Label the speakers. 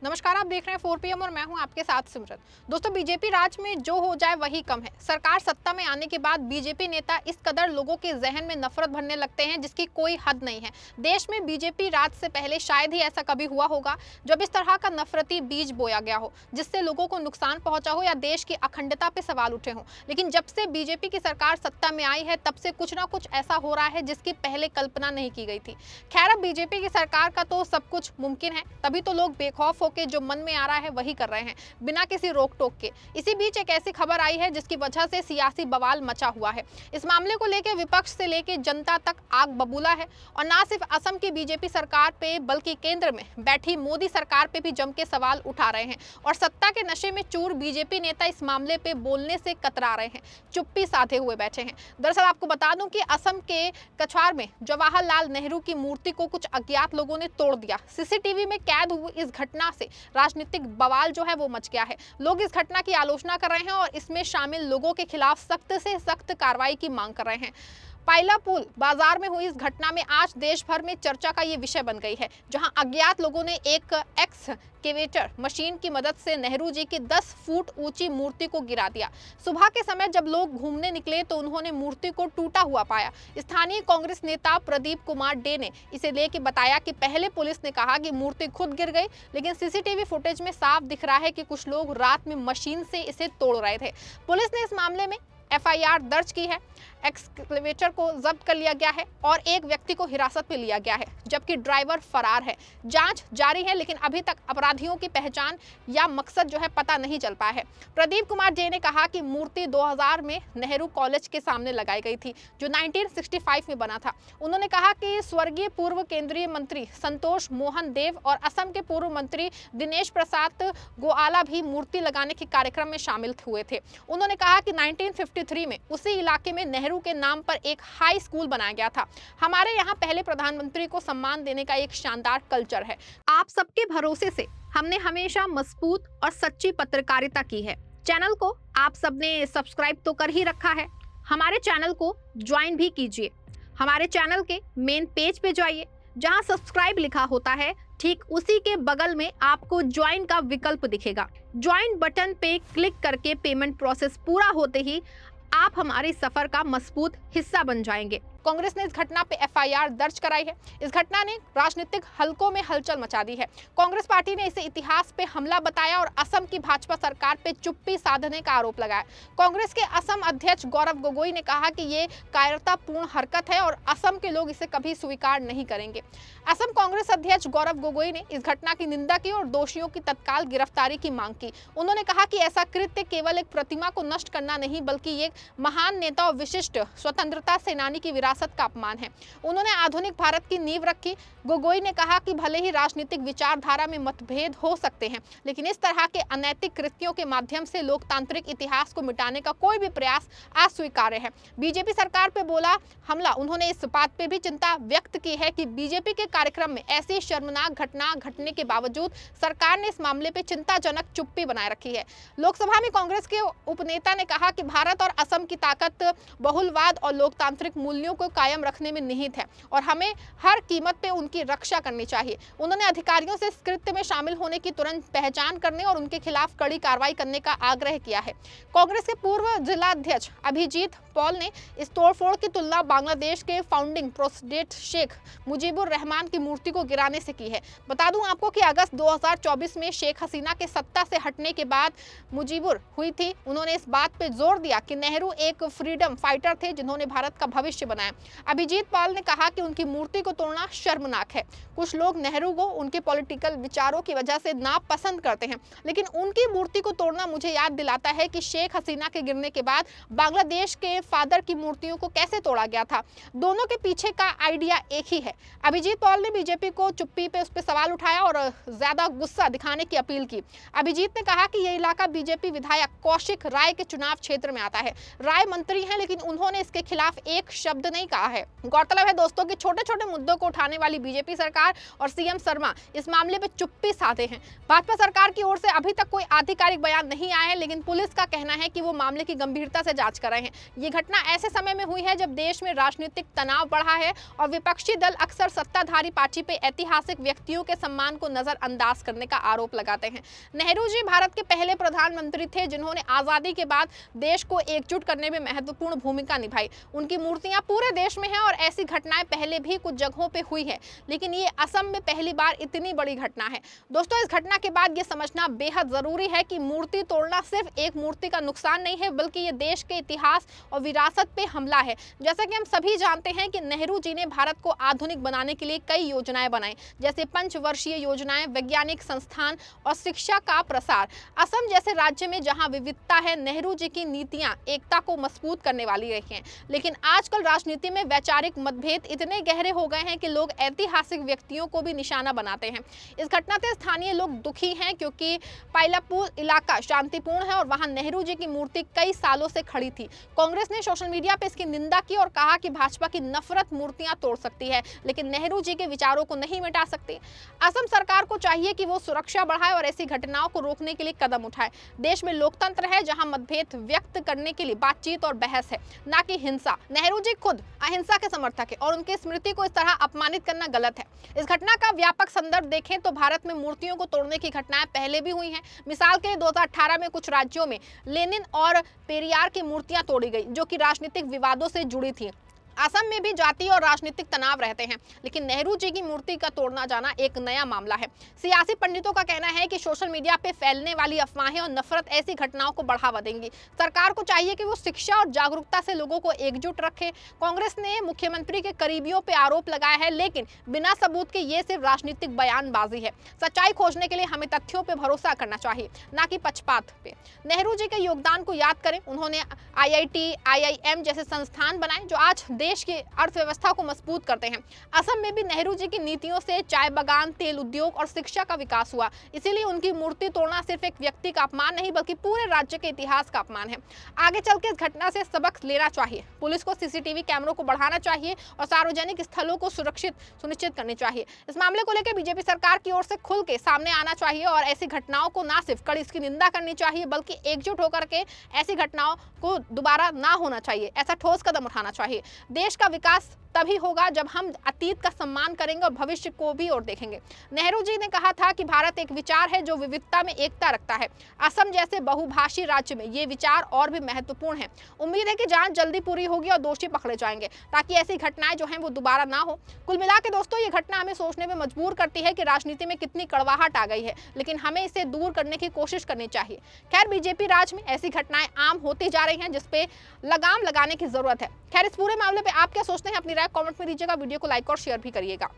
Speaker 1: नमस्कार, आप देख रहे हैं 4 PM और मैं हूं आपके साथ सिमरन। दोस्तों, बीजेपी राज में जो हो जाए वही कम है। सरकार सत्ता में आने के बाद बीजेपी नेता इस कदर लोगों के जहन में नफरत भरने लगते हैं जिसकी कोई हद नहीं है। देश में बीजेपी राज से पहले शायद ही ऐसा कभी हुआ होगा जब इस तरह का नफरती बीज बोया गया हो, जिससे लोगों को नुकसान पहुंचा हो या देश की अखंडता पे सवाल उठे हों। लेकिन जब से बीजेपी की सरकार सत्ता में आई है, तब से कुछ ना कुछ ऐसा हो रहा है जिसकी पहले कल्पना नहीं की गई थी। खैर, अब बीजेपी की सरकार का तो सब कुछ मुमकिन है, तभी तो लोग बेखौफ के जो मन में आ रहा है वही कर रहे हैं, बिना किसी रोक टोक के। इसी बीच एक ऐसी खबर आई है जिसकी वजह से सियासी बवाल मचा हुआ है। इस मामले को लेकर विपक्ष से लेकर जनता तक आग बबूला है और ना सिर्फ असम की बीजेपी सरकार पे बल्कि केंद्र में बैठी मोदी सरकार पे भी जम के सवाल उठा रहे हैं। और सत्ता के नशे में चूर बीजेपी नेता इस मामले पे बोलने से कतरा रहे हैं, चुप्पी साधे हुए बैठे हैं। दरअसल आपको बता दूं कि असम के कछवार में जवाहरलाल नेहरू की मूर्ति को कुछ अज्ञात लोगों ने तोड़ दिया। सीसीटीवी में कैद हुई इस घटना से राजनीतिक बवाल जो है वो मच गया है। लोग इस घटना की आलोचना कर रहे हैं और इसमें शामिल लोगों के खिलाफ सख्त से सख्त कार्रवाई की मांग कर रहे हैं। पाइलापुल बाजार में हुई इस घटना में आज देश भर में चर्चा का ये विषय बन गई है, जहां अज्ञात लोगों ने एक एक्सकेवेटर मशीन की मदद से नेहरू जी की 10 फुट ऊंची मूर्ति को गिरा दिया। सुबह के समय जब लोग घूमने निकले तो उन्होंने मूर्ति को टूटा हुआ पाया। स्थानीय कांग्रेस नेता प्रदीप कुमार डे ने इसे लेकर बताया कि पहले पुलिस ने कहा कि मूर्ति खुद गिर गई, लेकिन सीसीटीवी फुटेज में साफ दिख रहा है कि कुछ लोग रात में मशीन से इसे तोड़ रहे थे। पुलिस ने इस मामले में FIR दर्ज की है। एक्सकेवेटर को जब्त कर लिया गया है और एक व्यक्ति को हिरासत में लिया गया है, जबकि ड्राइवर फरार है। जांच जारी है, लेकिन अभी तक अपराधियों की पहचान या मकसद जो है पता नहीं चल पाया है। प्रदीप कुमार जैन ने कहा कि मूर्ति 2000 में नेहरू कॉलेज के सामने लगाई गई थी, जो 1965 में बना था। उन्होंने कहा कि स्वर्गीय पूर्व केंद्रीय मंत्री संतोष मोहन देव और असम के पूर्व मंत्री दिनेश प्रसाद गोवाला भी मूर्ति लगाने के कार्यक्रम में शामिल हुए थे। उन्होंने कहा कि 1953 में उसी इलाके में नेहरू के नाम पर एक हाई स्कूल बनाया गया था। हमारे यहाँ पहले प्रधानमंत्री को सम्मान देने का एक शानदार कल्चर है। आप सबके भरोसे से हमने हमेशा मजबूत और सच्ची पत्रकारिता की है। चैनल को आप सबने सब्सक्राइब तो कर ही रखा है, हमारे चैनल को ज्वाइन भी कीजिए। हमारे चैनल के मेन पेज पे जाइए, जहां सब्सक्राइब लिखा होता है ठीक उसी के बगल में आपको ज्वाइन का विकल्प दिखेगा। ज्वाइन बटन पे क्लिक करके पेमेंट प्रोसेस पूरा होते ही आप हमारे सफर का मजबूत हिस्सा बन जाएंगे। कांग्रेस ने इस घटना पे FIR दर्ज कराई है। इस घटना ने राजनीतिक हलकों में हलचल मचा दी है। कांग्रेस पार्टी ने इसे इतिहास पे हमला बताया और असम की भाजपा सरकार पे चुप्पी साधने का आरोप लगाया। कांग्रेस के असम अध्यक्ष गौरव गोगोई ने कहा कि ये कायरतापूर्ण हरकत है और असम के लोग इसे कभी स्वीकार नहीं करेंगे। असम कांग्रेस अध्यक्ष गौरव गोगोई ने इस घटना की निंदा की और दोषियों की तत्काल गिरफ्तारी की मांग की। उन्होंने कहा कि ऐसा कृत्य केवल एक प्रतिमा को नष्ट करना नहीं, बल्कि एक महान नेता और विशिष्ट स्वतंत्रता सेनानी की विरासत का अपमान है। उन्होंने आधुनिक भारत की नींव रखी। गोगोई ने कहा कि भले ही राजनीतिक विचारधारा में मतभेद हो सकते हैं, लेकिन इस तरह के अनैतिक कृत्यों के माध्यम से लोकतांत्रिक इतिहास को मिटाने का कोई भी प्रयास अस्वीकार्य है। बीजेपी सरकार पे बोला हमला। उन्होंने इस बात पे भी चिंता व्यक्त की है कि बीजेपी के कार्यक्रम में ऐसी शर्मनाक घटना घटने के बावजूद सरकार ने इस मामले पे चिंताजनक चुप्पी बनाए रखी है। लोकसभा में कांग्रेस के उपनेता ने कहा कि भारत और असम की ताकत बहुलवाद और लोकतांत्रिक मूल्यों को कायम रखने में निहित है और हमें हर कीमत पे उनकी रक्षा करनी चाहिए। उन्होंने अधिकारियों से इस कृत्य में शामिल होने की तुरंत पहचान करने और उनके खिलाफ कड़ी कार्रवाई करने का आग्रह किया है। कांग्रेस के पूर्व जिलाध्यक्ष अभिजीत पॉल ने इस तोड़फोड़ की तुलना बांग्लादेश के founding president Sheikh Mujibur Rahman की मूर्ति को गिराने से की है। बता दूं आपको कि अगस्त 2024 में शेख हसीना के सत्ता से हटने के बाद मुजीबुर हुई थी। उन्होंने इस बात पे जोर दिया कि नेहरू एक फ्रीडम फाइटर थे जिन्होंने भारत का भविष्य बनाया। अभिजीत पॉल ने कहा कि उनकी मूर्ति को तोड़ना शर्मनाक है। कुछ लोग नेहरू को उनके पॉलिटिकल विचारों की वजह से नापसंद करते हैं, लेकिन उनकी मूर्ति को तोड़ना मुझे याद दिलाता है कि शेख हसीना के गिरने के बाद बांग्लादेश के फादर की मूर्तियों को कैसे तोड़ा गया था। दोनों के पीछे का आइडिया एक ही है। अभिजीत पॉल ने बीजेपी को चुप्पी पे उस पर सवाल उठाया और ज्यादा गुस्सा दिखाने की अपील की। अभिजीत ने कहा कि यह इलाका बीजेपी विधायक कौशिक राय के चुनाव क्षेत्र में आता है। राय मंत्री हैं, लेकिन उन्होंने इसके खिलाफ एक शब्द नहीं नहीं कहा है। गौरतलब है दोस्तों कि छोटे छोटे मुद्दों को उठाने वाली बीजेपी सरकार और सीएम शर्मा इस मामले में चुप्पी साधे हैं। भाजपा सरकार की ओर से अभी तक कोई आधिकारिक बयान नहीं आया है, लेकिन पुलिस का कहना है कि वो मामले की गंभीरता से जांच कर रहे हैं। ये घटना ऐसे समय में हुई है जब देश में राजनीतिक तनाव बढ़ा है और विपक्षी दल अक्सर सत्ताधारी पार्टी पे ऐतिहासिक व्यक्तियों के सम्मान को नजरअंदाज करने का आरोप लगाते हैं। नेहरू जी भारत के पहले प्रधानमंत्री थे जिन्होंने आजादी के बाद देश को एकजुट करने में महत्वपूर्ण भूमिका निभाई। उनकी मूर्तियां पूरे देश में हैं और ऐसी घटनाएं पहले भी कुछ जगहों पे हुई है, लेकिन ये असम में पहली बार इतनी बड़ी घटना है। दोस्तों, इस घटना के बाद ये समझना बेहद जरूरी है कि मूर्ति तोड़ना सिर्फ एक मूर्ति का नुकसान नहीं है, बल्कि ये देश के इतिहास और विरासत पे हमला है। जैसा कि हम सभी जानते हैं कि नेहरू जी ने भारत को आधुनिक बनाने के लिए कई योजनाएं बनाई, जैसे पंचवर्षीय योजनाएं, वैज्ञानिक संस्थान और शिक्षा का प्रसार। असम जैसे राज्य में जहां विविधता है, नेहरू जी की नीतियां एकता को मजबूत करने वाली रही हैं। लेकिन आजकल राजनीति में वैचारिक मतभेद इतने गहरे हो गए हैं कि लोग ऐतिहासिक व्यक्तियों को भी निशाना बनाते हैं। इस घटना से स्थानीय लोग दुखी हैं क्योंकि पाइलापुर इलाका शांतिपूर्ण है और वहां नेहरू जी की मूर्ति कई सालों से खड़ी थी। कांग्रेस ने सोशल मीडिया पर इसकी निंदा की और कहा कि भाजपा की नफरत मूर्तियां तोड़ सकती है, लेकिन नेहरू जी के विचारों को नहीं मिटा सकती। असम सरकार को चाहिए कि वो सुरक्षा बढ़ाए और ऐसी घटनाओं को रोकने के लिए कदम उठाए। देश में लोकतंत्र है जहां मतभेद व्यक्त करने के लिए बातचीत और बहस है, ना कि हिंसा। नेहरू जी खुद अहिंसा के समर्थक है और उनकी स्मृति को इस तरह अपमानित करना गलत है। इस घटना का व्यापक संदर्भ देखें तो भारत में मूर्तियों को तोड़ने की घटनाएं पहले भी हुई हैं। मिसाल के लिए 2018 में कुछ राज्यों में लेनिन और पेरियार की मूर्तियां तोड़ी गई, जो कि राजनीतिक विवादों से जुड़ी थी। असम में भी जाति और राजनीतिक तनाव रहते हैं, लेकिन नेहरू जी की मूर्ति का तोड़ना जाना एक नया मामला है। सियासी पंडितों का कहना है कि सोशल मीडिया पे फैलने वाली अफवाहें और नफरत ऐसी घटनाओं को बढ़ावा देंगी। सरकार को चाहिए कि वो शिक्षा और जागरूकता से लोगों को एकजुट रखे। कांग्रेस ने मुख्यमंत्री के करीबियों पे आरोप लगाया है, लेकिन बिना सबूत के ये सिर्फ राजनीतिक बयानबाजी है। सच्चाई खोजने के लिए हमें तथ्यों पर भरोसा करना चाहिए, ना कि पक्षपात पे। नेहरू जी के योगदान को याद करें। उन्होंने IIT, IIM जैसे संस्थान बनाए जो आज देश की अर्थव्यवस्था को मजबूत करते हैं। असम में भी नेहरू जी की नीतियों से चाय बागान, तेल उद्योग और शिक्षा का विकास हुआ। इसीलिए उनकी मूर्ति तोड़ना सिर्फ एक व्यक्ति का अपमान नहीं, बल्कि पूरे राज्य के इतिहास का अपमान है। आगे चल के इस घटना से सबक लेना चाहिए। पुलिस को CCTV कैमरों को बढ़ाना चाहिए और सार्वजनिक स्थलों को सुनिश्चित करनी चाहिए। इस मामले को लेकर बीजेपी सरकार की ओर से खुल के सामने आना चाहिए और ऐसी घटनाओं को न सिर्फ कड़ी इसकी निंदा करनी चाहिए, बल्कि एकजुट होकर के ऐसी घटनाओं को दोबारा ना होना चाहिए। ऐसा ठोस कदम उठाना चाहिए। देश का विकास तभी होगा जब हम अतीत का सम्मान करेंगे और भविष्य को भी और देखेंगे। नेहरू जी ने कहा था कि भारत एक विचार है जो विविधता में एकता रखता है। असम जैसे बहुभाषी राज्य में ये विचार और भी महत्वपूर्ण है। उम्मीद है कि जांच जल्दी पूरी होगी और दोषी पकड़े जाएंगे, ताकि ऐसी घटनाएं जो हैं वो दोबारा ना हो। कुल मिला के दोस्तों, ये घटना हमें सोचने में मजबूर करती है कि राजनीति में कितनी कड़वाहट आ गई है, लेकिन हमें इसे दूर करने की कोशिश करनी चाहिए। खैर, बीजेपी राज में ऐसी घटनाएं आम होती जा रही हैं, जिसपे लगाम लगाने की जरूरत है। खैर, इस पूरे मामले पे आप क्या सोचते हैं? अपनी राय कमेंट में दीजिएगा। वीडियो को लाइक और शेयर भी करिएगा।